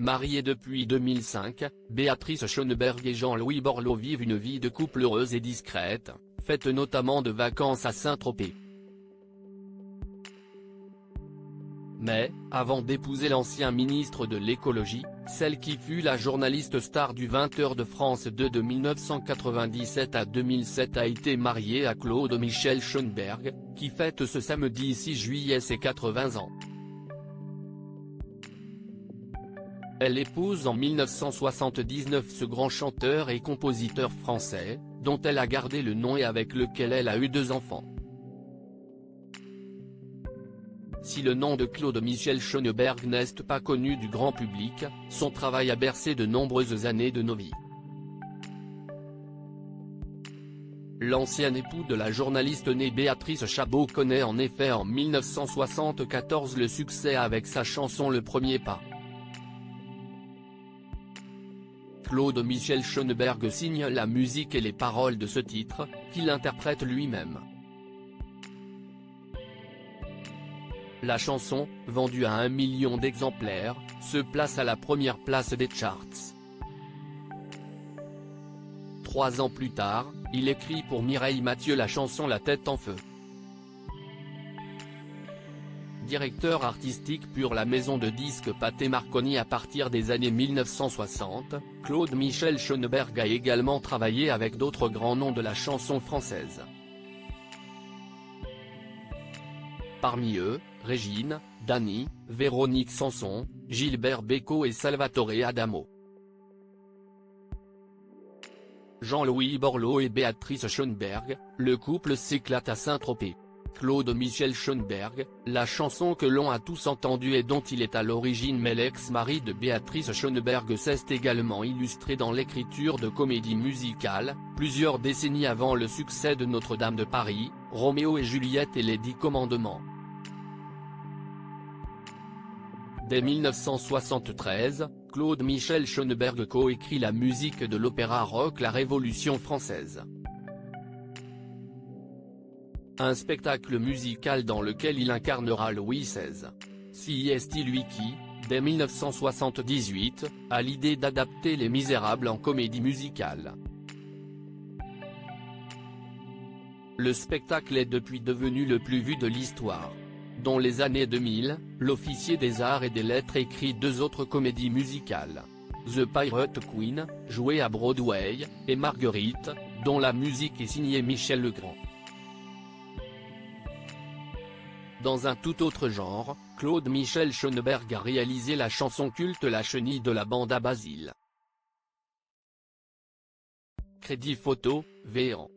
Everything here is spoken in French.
Mariés depuis 2005, Béatrice Schoenberg et Jean-Louis Borloo vivent une vie de couple heureuse et discrète, faite notamment de vacances à Saint-Tropez. Mais, avant d'épouser l'ancien ministre de l'écologie, celle qui fut la journaliste star du 20h de France 2 de 1997 à 2007 a été mariée à Claude Michel Schoenberg, qui fête ce samedi 6 juillet ses 80 ans. Elle épouse en 1979 ce grand chanteur et compositeur français, dont elle a gardé le nom et avec lequel elle a eu 2 enfants. Si le nom de Claude Michel Schoenberg n'est pas connu du grand public, son travail a bercé de nombreuses années de nos vies. L'ancien époux de la journaliste née Béatrice Chabot connaît en effet en 1974 le succès avec sa chanson Le Premier Pas. Claude Michel Schoenberg signe la musique et les paroles de ce titre, qu'il interprète lui-même. La chanson, vendue à 1 million d'exemplaires, se place à la première place des charts. 3 ans plus tard, il écrit pour Mireille Mathieu la chanson La tête en feu. Directeur artistique pour la maison de disques Pathé Marconi à partir des années 1960, Claude Michel Schoenberg a également travaillé avec d'autres grands noms de la chanson française. Parmi eux, Régine, Dany, Véronique Sanson, Gilbert Bécaud et Salvatore Adamo. Jean-Louis Borloo et Béatrice Schoenberg, le couple s'éclate à Saint-Tropez. Claude Michel Schoenberg, la chanson que l'on a tous entendue et dont il est à l'origine mais l'ex-mari de Béatrice Schoenberg s'est également illustré dans l'écriture de comédies musicales, plusieurs décennies avant le succès de Notre-Dame de Paris, Roméo et Juliette et Les 10 Commandements. Dès 1973, Claude Michel Schoenberg coécrit la musique de l'opéra rock La Révolution française. Un spectacle musical dans lequel il incarnera Louis XVI. C'est lui qui, dès 1978, a l'idée d'adapter Les Misérables en comédie musicale. Le spectacle est depuis devenu le plus vu de l'histoire. Dans les années 2000, l'officier des arts et des lettres écrit 2 autres comédies musicales. The Pirate Queen, jouée à Broadway, et Marguerite, dont la musique est signée Michel Legrand. Dans un tout autre genre, Claude Michel Schoenberg a réalisé la chanson culte La chenille de la bande à Basile. Crédit photo, Véan.